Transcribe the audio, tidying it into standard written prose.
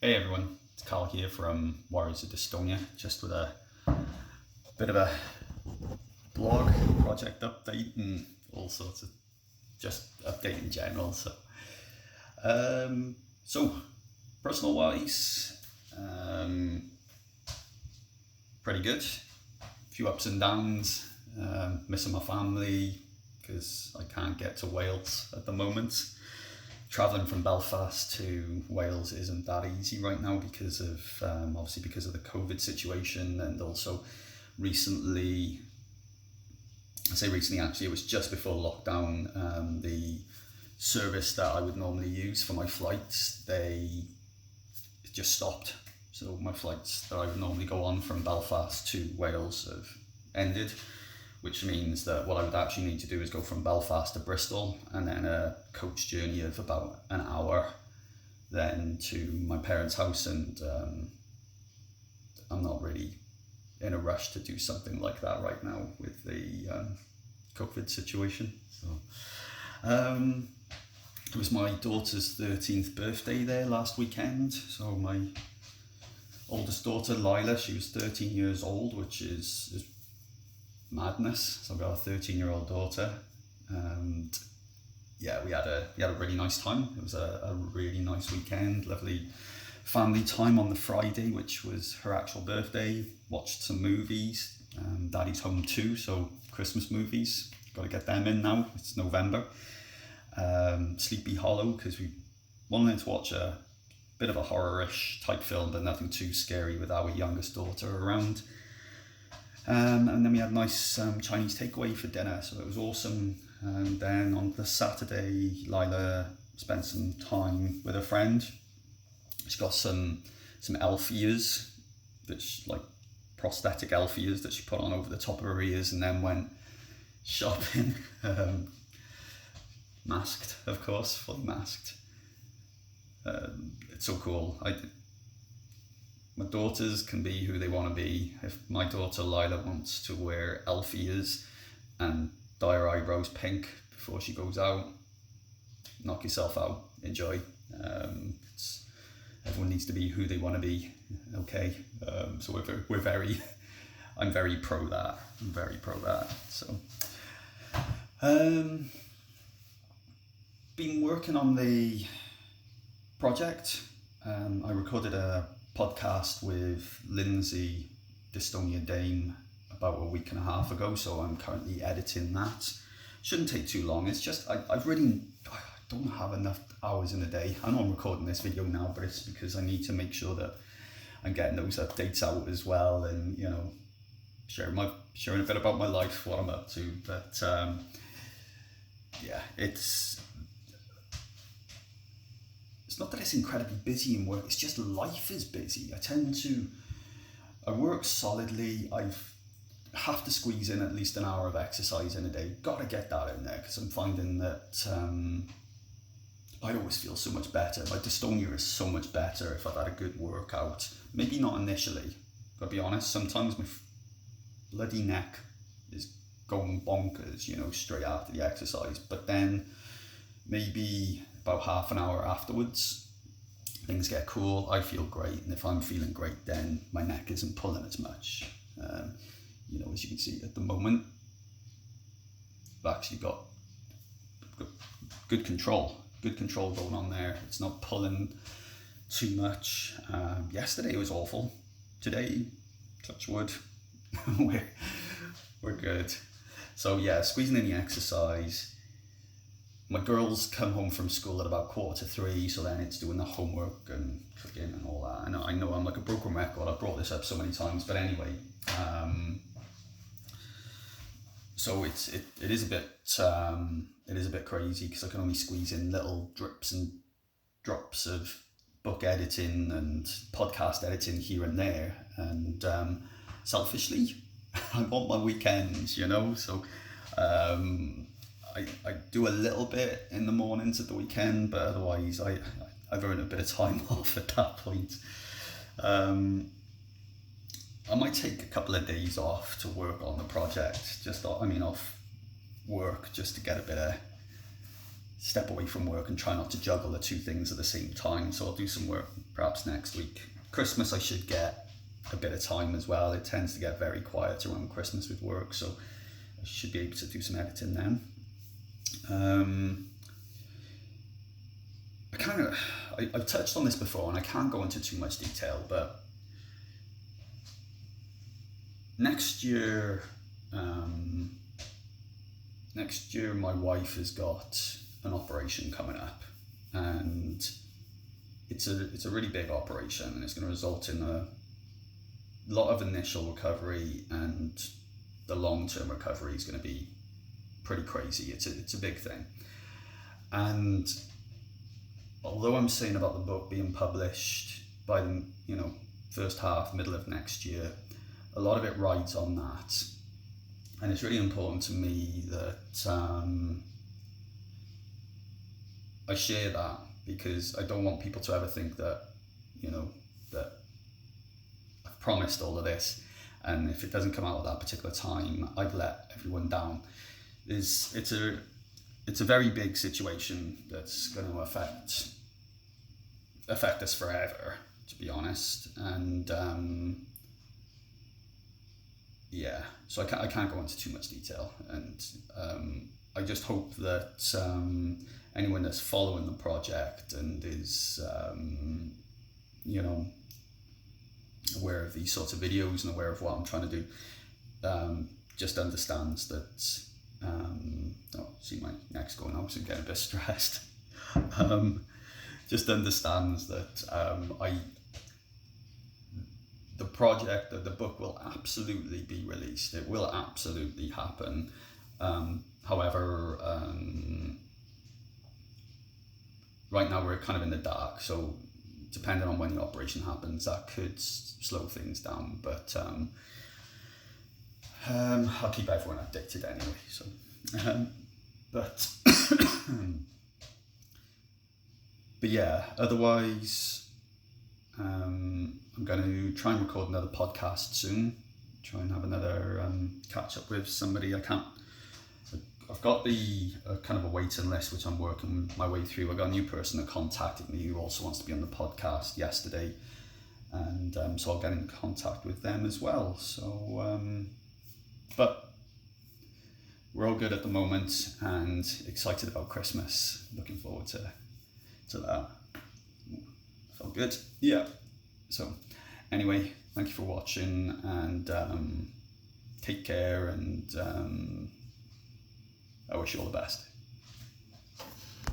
Hey everyone, it's Carl here from Warriors of Dystonia, just with a bit of a blog project update and all sorts of just update in general. So personal wise, pretty good. A few ups and downs, missing my family because I can't get to Wales at the moment. Travelling from Belfast to Wales isn't that easy right now because of obviously because of the COVID situation, and also recently, I say recently actually, it was just before lockdown, the service that I would normally use for my flights, it just stopped. So my flights that I would normally go on from Belfast to Wales have ended, which means that what I would actually need to do is go from Belfast to Bristol and then a coach journey of about an hour then to my parents' house, and I'm not really in a rush to do something like that right now with the COVID situation. So it was my daughter's 13th birthday there last weekend, so my oldest daughter Lila, she was 13 years old, which is madness. So I've got a 13-year-old daughter, and yeah, we had a really nice time. It was a really nice weekend, lovely family time on the Friday, which was her actual birthday. Watched some movies. Daddy's home too, so Christmas movies, got to get them in now. It's November. Sleepy Hollow, because we wanted to watch a bit of a horror-ish type film, but nothing too scary with our youngest daughter around. And then we had a nice Chinese takeaway for dinner, so it was awesome. And then on the Saturday, Lila spent some time with a friend. She got some elf ears, like prosthetic elf ears that she put on over the top of her ears, and then went shopping, masked, of course, fully masked. It's so cool. My daughters can be who they want to be. If my daughter Lila wants to wear elf ears and dye her eyebrows pink before she goes out, knock yourself out, enjoy. Everyone needs to be who they want to be, okay? So I'm very pro that. So, been working on the project. I recorded a podcast with Lindsay, Dystonia Dame, about a week and a half ago, so I'm currently editing that. Shouldn't take too long. It's just I don't have enough hours in a day. I know I'm recording this video now, but it's because I need to make sure that I'm getting those updates out as well, and sharing a bit about my life, what I'm up to. But yeah, it's not that it's incredibly busy in work, it's just life is busy. I work solidly. I have to squeeze in at least an hour of exercise in a day. Got to get that in there, because I'm finding that I'd always feel so much better. My dystonia is so much better if I've had a good workout. Maybe not initially, gotta be honest. Sometimes my bloody neck is going bonkers, straight after the exercise. But then maybe about half an hour afterwards, things get cool, I feel great, and if I'm feeling great, then my neck isn't pulling as much. As you can see at the moment, I've actually got good control going on there. It's not pulling too much. Yesterday was awful. Today, touch wood, we're good. So yeah, squeezing in the exercise. My girls come home from school at about 2:45, so then it's doing the homework and cooking and all that. I know I'm like a broken record. I've brought this up so many times, but anyway, so it is a bit crazy, because I can only squeeze in little drips and drops of book editing and podcast editing here and there, and selfishly, I want my weekends, so. I do a little bit in the mornings at the weekend, but otherwise I've earned a bit of time off at that point. I might take a couple of days off to work on the project, off work, just to get a bit of step away from work and try not to juggle the two things at the same time. So I'll do some work perhaps next week. Christmas I should get a bit of time as well. It tends to get very quiet around Christmas with work, so I should be able to do some editing then. I've touched on this before and I can't go into too much detail, but next year my wife has got an operation coming up, and it's a really big operation, and it's going to result in a lot of initial recovery, and the long-term recovery is going to be pretty crazy. It's a big thing, and although I'm saying about the book being published by the first half, middle of next year, a lot of it rides on that. And it's really important to me that I share that, because I don't want people to ever think that, that I've promised all of this, and if it doesn't come out at that particular time, I'd let everyone down. It's a very big situation that's going to affect us forever, to be honest. And yeah, so I can't go into too much detail, and I just hope that anyone that's following the project and is aware of these sorts of videos and aware of what I'm trying to do, just understands that see my neck's going out, so I'm getting a bit stressed. Just understands that the project, the book will absolutely be released. It will absolutely happen. However, right now we're kind of in the dark, so depending on when the operation happens, that could slow things down. But I'll keep everyone updated anyway. So, but yeah, otherwise, I'm going to try and record another podcast soon. Try and have another catch up with somebody. I've got the kind of a waiting list which I'm working my way through. I got a new person that contacted me who also wants to be on the podcast yesterday, and so I'll get in contact with them as well. So, but we're all good at the moment and excited about Christmas. Looking forward to that. Felt good. Yeah. So anyway, thank you for watching, and take care, and I wish you all the best.